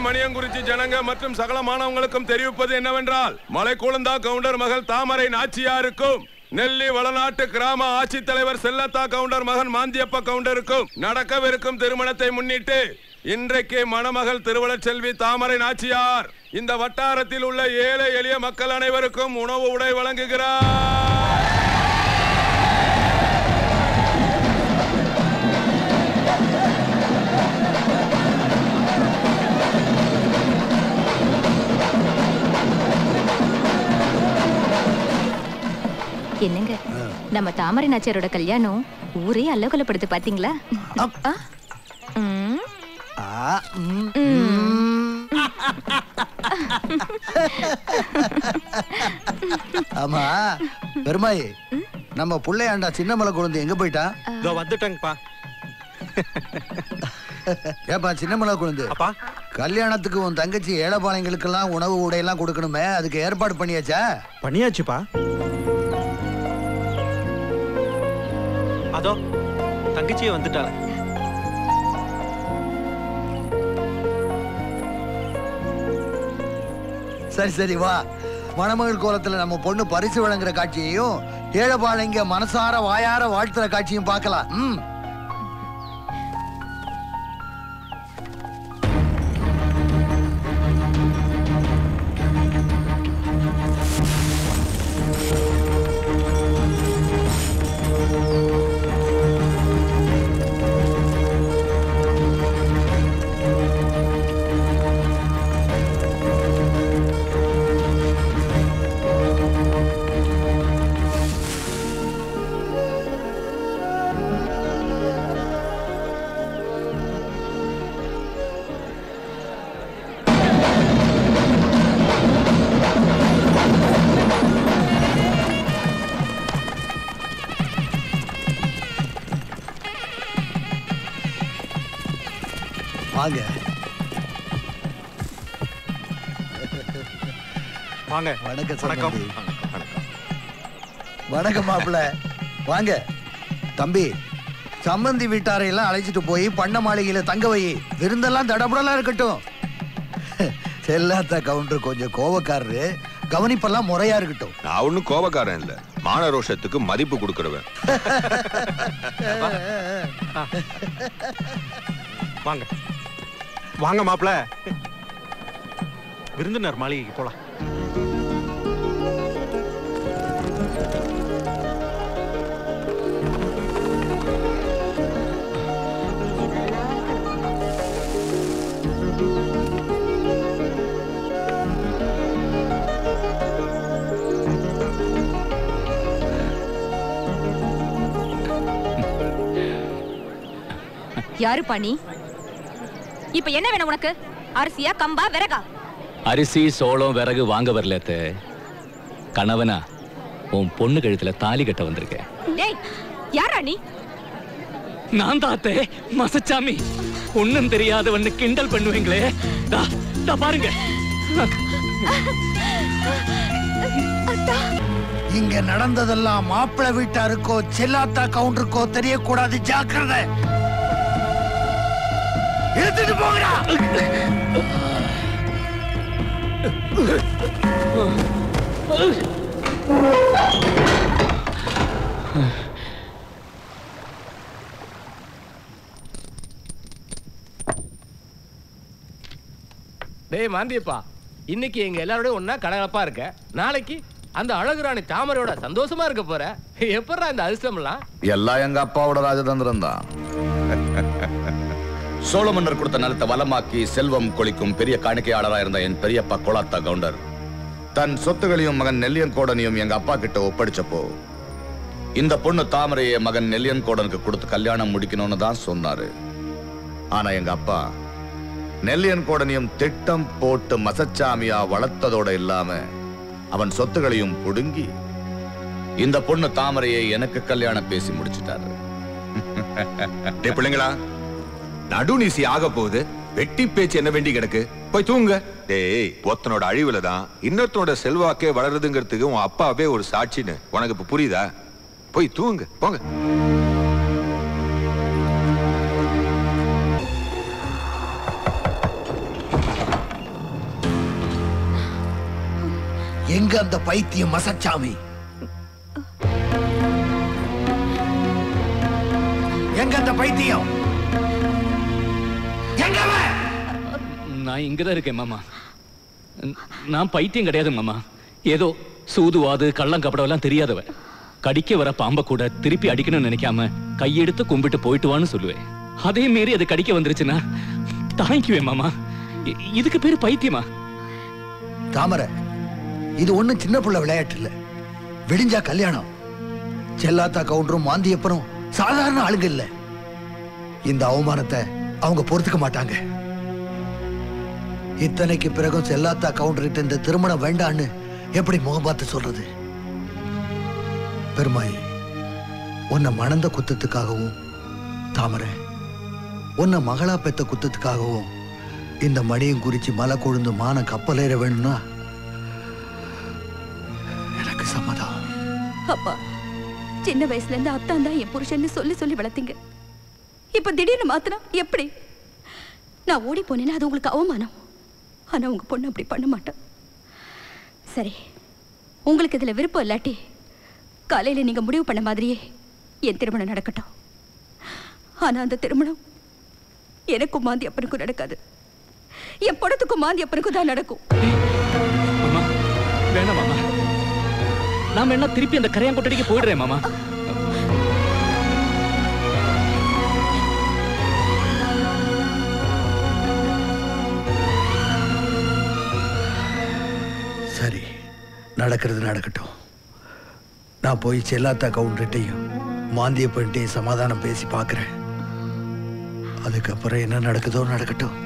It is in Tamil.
மணியங்குறிச்சி ஜனங்க மற்றும் சகல மாணவங்களுக்கும் தெரிவிப்பது என்னவென்றால், மலைக்குளந்தா கவுண்டர் மகள் தாமரை நாச்சியாருக்கும் நெல்லி வளநாட்டு கிராம ஆட்சித்தலைவர் செல்லத்தா கவுண்டர் மகன் மாந்தியப்ப கவுண்டருக்கும் நடக்கவிருக்கும் திருமணத்தை முன்னிட்டு இன்றைக்கு மணமகள் திருவளச்செல்வி தாமரை நாச்சியார் இந்த வட்டாரத்தில் உள்ள ஏழை எளிய மக்கள் அனைவருக்கும் உணவு உடை வழங்குகிறார். என்னங்க, நம்ம தாமரை நாச்சியாரோட கல்யாணம் ஊரே அல்லகலப்படுத்து பாத்தீங்களா? ஆமா பெருமாய், நம்ம புள்ளையாண்டா சின்னமலை குழந்தை எங்க போயிட்டா? வந்துட்டாங்கப்பா. ஏப்பா சின்னமலை குழந்தை, கல்யாணத்துக்கு உன் தங்கச்சி ஏழைப்பாளையங்களுக்கெல்லாம் உணவு உடையெல்லாம் கொடுக்கணுமே, அதுக்கு ஏற்பாடு பண்ணியாச்சா? பண்ணியாச்சுப்பா. அதோ தங்கச்சியே வந்துட்டாள. சரி சரி வா, மணமகள் கோலத்துல நம்ம பொண்ணு பரிசு வழங்குற காட்சியையும் ஏழைப்பாளையங்க மனசார வாயார வாழ்த்துற காட்சியும் பார்க்கலாம். வாங்க வாங்க. வணக்கம். வணக்கம் மாப்பிள்ள. வாங்க தம்பி, சம்பந்தி வீட்டாரையெல்லாம் அழைச்சிட்டு போய் பண்ண மாளிகையில தங்க வை, விருந்தெல்லாம் தடபுடலாம் இருக்கட்டும். செல்லாத்த கவுண்டர் கொஞ்சம் கோபக்காரரு, கவனிப்பெல்லாம் முறையா இருக்கட்டும். நான் ஒன்னும் கோபக்காரன் இல்ல, மான ரோஷத்துக்கு மதிப்பு கொடுக்கிறவன். வாங்க வாங்க மாப்பிள்ள, விருந்தினர் மாளிகைக்கு போலாம். யாரு பாணி? இப்ப என்ன வேணும் உனக்கு? அரிசியா, கம்பா, விறகா? அரிசி சோளம் விறகு வாங்க வரல, கணவனா உன் பொண்ணு கழுத்துல தாலி கட்ட வந்திருக்கேன். டேய், யாரா நீ? நான் தாத்தே மசச்சாமி. ஒண்ணும் தெரியாதவன்னு கிண்டல் பண்ணுவீங்களே, பாருங்க. இங்க நடந்ததெல்லாம் மாப்பிள்ளை வீட்டாருக்கோ செல்லாத்தா கவுண்டருக்கோ தெரியக்கூடாது, ஜாக்கிரதை. எடுத்துட்டு போங்கடா. டேய் மாந்தியப்பா, இன்னைக்கு எங்க எல்லாரோடய ஒன்னா கலகலப்பா இருக்க, நாளைக்கு அந்த அழகுராணி தாமரையோட சந்தோஷமா இருக்க போற. எப்படா இந்த அதிர்ஷ்டம்லாம்? எல்லாம் எங்க அப்பாவோட ராஜதந்திரம் தான். சோழ மன்னர் கொடுத்த நிலத்தை வளமாக்கி செல்வம் கொளிக்கும் பெரிய காணிக்கையாளராக இருந்த என் பெரியப்பா கோலாத்தா கவுண்டர் தன் சொத்துகளையும் மகன் நெல்லியன்கோடனையும் எங்க அப்பா கிட்ட ஒப்படைச்சப்போ, இந்த பொண்ணு தாமரையை மகன் நெல்லியன்கோடனுக்கு கொடுத்து கல்யாணம் முடிக்கணும்னு தான் சொன்னாரு. ஆனா எங்க அப்பா நெல்லியன்கோடனையும் திட்டம் போட்டு மசச்சாமியா வளர்த்ததோட இல்லாம அவன் சொத்துகளையும் புடுங்கி இந்த பொண்ணு தாமரையை எனக்கு கல்யாணம் பேசி முடிச்சிட்டாரு. பிள்ளைங்களா, நடுநீசி ஆக போகுது, வெட்டி பேச்சு என்ன வேண்டி கிடக்கு, போய் தூங்க. டேய், ஒருத்தனோட அழிவுல தான் இன்னொருத்தனோட செல்வாக்கே வளருதுங்கிறதுக்கு உன் அப்பாவே ஒரு சாட்சின்னு உனக்கு இப்ப புரியுதா? போய் தூங்க, போங்க. எங்க அந்த பைத்தியம் மசச்சாமி? எங்க அந்த பைத்தியம்? எங்க அவன்? நான் இங்கதான் இருக்கேன் மாமா. நான் பைத்தியம் கிடையாது மாமா. ஏதோ சூதுவாது கள்ளம் கப்படம் எல்லாம் தெரியாதவன். கடிக்க வர பாம்ப கூட திருப்பி அடிக்கணும்னு நினைக்காம கையெடுத்து கும்பிட்டு போயிட்டு வான்னு சொல்லுவேன். அதே மீறி அது கடிக்க வந்துருச்சுன்னா தாங்கிக்குவேன் மாமா. இதுக்கு பேரு பைத்தியமா? தாமரை, இது ஒண்ணும் சின்ன புள்ள விளையாட்டு இல்ல. விடிஞ்சா கல்யாணம். செல்லாத்தா கவுண்டரும் மாந்தியப்பனும் சாதாரண ஆளுங்க இல்ல. இந்த அவமானத்தை அவங்க பொறுத்துக்க மாட்டாங்க. இத்தனைக்கு பிறகும் செல்லாத்தா கவுண்டர்கிட்ட இந்த திருமணம் வேண்டான்னு எப்படி முகம் பார்த்து சொல்றது? பெருமாய், உன்னை மணந்த குத்தத்துக்காகவும், தாமரை உன்னை மகளா பெத்த குத்தத்துக்காகவும் இந்த மணியும் குறிச்சு மலை கொழுந்து மான கப்பலேற வேணும்னா எனக்கு சம்மதம். அப்பா, சின்ன வயசுல இருந்து அத்தான் தான் என் புருஷன்னு சொல்லி சொல்லி வளர்த்தீங்க. இப்ப திடீர்னு மாத்தினா எப்படி? நான் ஓடி போனேன்னா அது உங்களுக்கு அவமானம். ஆனா உங்க பொண்ணு அப்படி பண்ண மாட்டேன். சரி, உங்களுக்கு இதுல விருப்பம் இல்லாட்டி காலையில நீங்க முடிவு பண்ண மாதிரியே என் திருமணம் நடக்கட்டும். ஆனா அந்த திருமணம் எனக்கும் மாந்தி அப்பனுக்கும் நடக்காது. என் படத்துக்கும் மாந்தி அப்பனுக்கும் தான் நடக்கும். மாமா, வேணாம் மாமா. நாம என்ன திருப்பி அந்த கரையாங்கொட்டடிக்கு போயிடுறேன் மாமா. சரி, நடக்கிறது நடக்கட்டும். நான் போய் செல்லாத்தா கவுண்டர்கிட்டையும் மாந்தியப்பன்ட்டையும் சமாதானம் பேசி பார்க்கிறேன். அதுக்கப்புறம் என்ன நடக்குதோ நடக்கட்டும்.